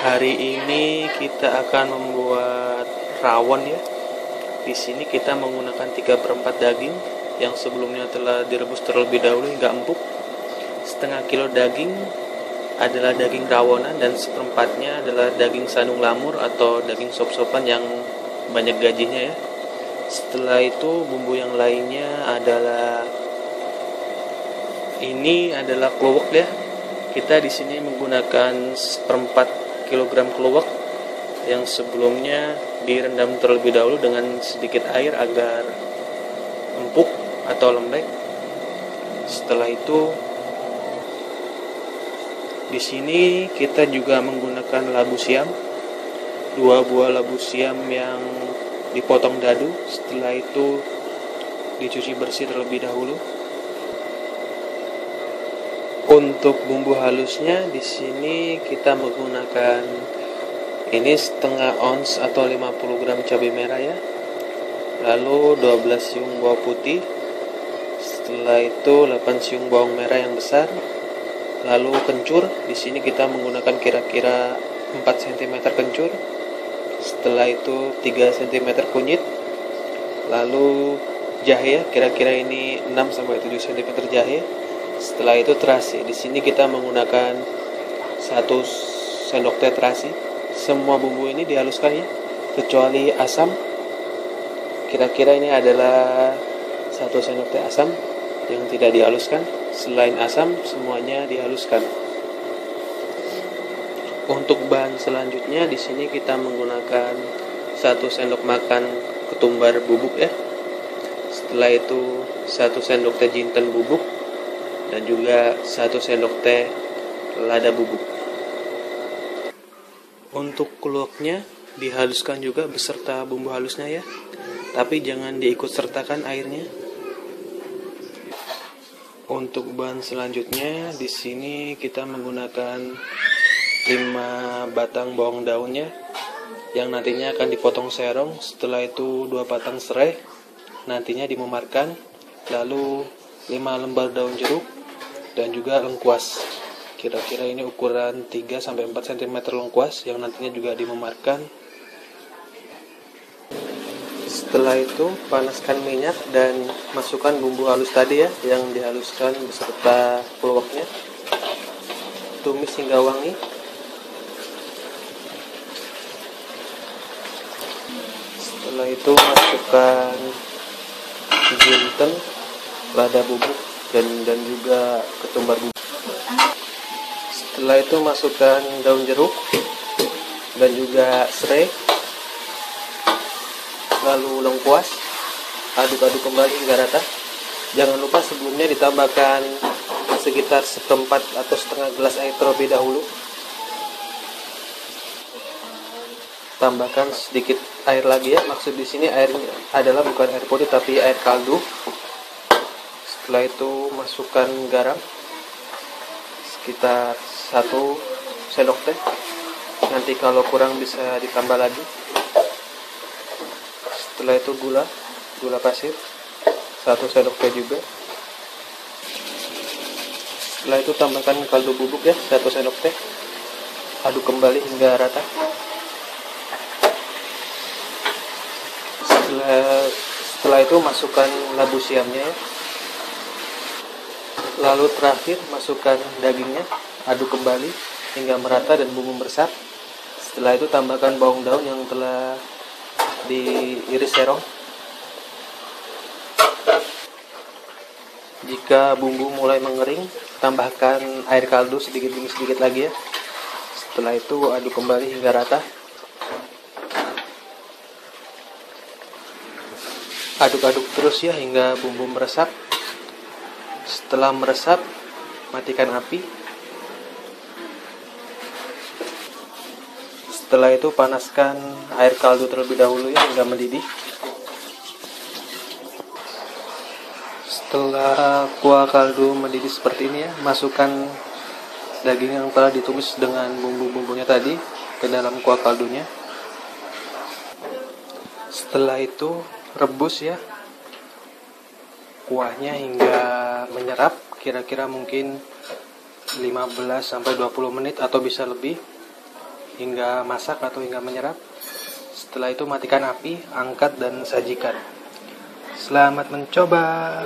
Hari ini kita akan membuat rawon ya. Di sini kita menggunakan 3/4 daging yang sebelumnya telah direbus terlebih dahulu hingga empuk. Setengah kilo daging adalah daging rawonan dan seperempatnya adalah daging sandung lamur atau daging sop-sopan yang banyak gajinya ya. Setelah itu bumbu yang lainnya adalah kluwek ya. Kita di sini menggunakan seperempat kilogram kluwek yang sebelumnya direndam terlebih dahulu dengan sedikit air agar empuk atau lembek. Setelah itu di sini kita juga menggunakan labu siam, 2 buah labu siam yang dipotong dadu. Setelah itu dicuci bersih terlebih dahulu. Untuk bumbu halusnya di sini kita menggunakan setengah ons atau 50 gram cabai merah ya. Lalu 12 siung bawang putih. Setelah itu 8 siung bawang merah yang besar. Lalu kencur, di sini kita menggunakan kira-kira 4 cm kencur. Setelah itu 3 cm kunyit. Lalu jahe ya, kira-kira ini 6 sampai 7 cm jahe. Setelah itu terasi. Di sini kita menggunakan 1 sendok teh terasi. Semua bumbu ini dihaluskan ya, kecuali asam. Kira-kira ini adalah 1 sendok teh asam yang tidak dihaluskan. Selain asam, semuanya dihaluskan. Untuk bahan selanjutnya di sini kita menggunakan 1 sendok makan ketumbar bubuk ya. Setelah itu 1 sendok teh jinten bubuk dan juga 1 sendok teh lada bubuk. Untuk kluweknya dihaluskan juga beserta bumbu halusnya ya, tapi jangan diikut sertakan airnya. Untuk bahan selanjutnya di sini kita menggunakan 5 batang bawang daunnya yang nantinya akan dipotong serong. Setelah itu 2 batang serai nantinya dimemarkan, lalu 5 lembar daun jeruk dan juga lengkuas. Kira-kira ini ukuran 3-4 cm lengkuas yang nantinya juga dimemarkan. Setelah itu panaskan minyak dan masukkan bumbu halus tadi ya yang dihaluskan beserta kluweknya. Tumis hingga wangi. Setelah itu masukkan jinten, lada bubuk dan juga ketumbar bubuk. Setelah itu masukkan daun jeruk dan juga serai, lalu lengkuas. Aduk-aduk kembali hingga rata. Jangan lupa sebelumnya ditambahkan sekitar seperempat atau setengah gelas air terlebih dahulu. Tambahkan sedikit air lagi ya. Maksud di sini airnya adalah bukan air putih tapi air kaldu. Setelah itu masukkan garam sekitar 1 sendok teh. Nanti kalau kurang bisa ditambah lagi. Setelah itu gula pasir 1 sendok teh juga. Setelah itu tambahkan kaldu bubuk ya 1 sendok teh. Aduk kembali hingga rata. Setelah itu masukkan labu siamnya ya. Lalu terakhir masukkan dagingnya, aduk kembali hingga merata dan bumbu meresap. Setelah itu tambahkan bawang daun yang telah diiris serong. Jika bumbu mulai mengering, tambahkan air kaldu sedikit demi sedikit lagi ya. Setelah itu aduk kembali hingga rata. Aduk-aduk terus ya hingga bumbu meresap. Setelah meresap, matikan api. Setelah itu panaskan air kaldu terlebih dahulu ya hingga mendidih. Setelah kuah kaldu mendidih seperti ini ya, masukkan daging yang telah ditumis dengan bumbu-bumbunya tadi ke dalam kuah kaldunya. Setelah itu rebus ya kuahnya hingga menyerap, kira-kira mungkin 15-20 menit atau bisa lebih. hingga masak atau hingga menyerap. Setelah itu matikan api, angkat dan sajikan. Selamat mencoba.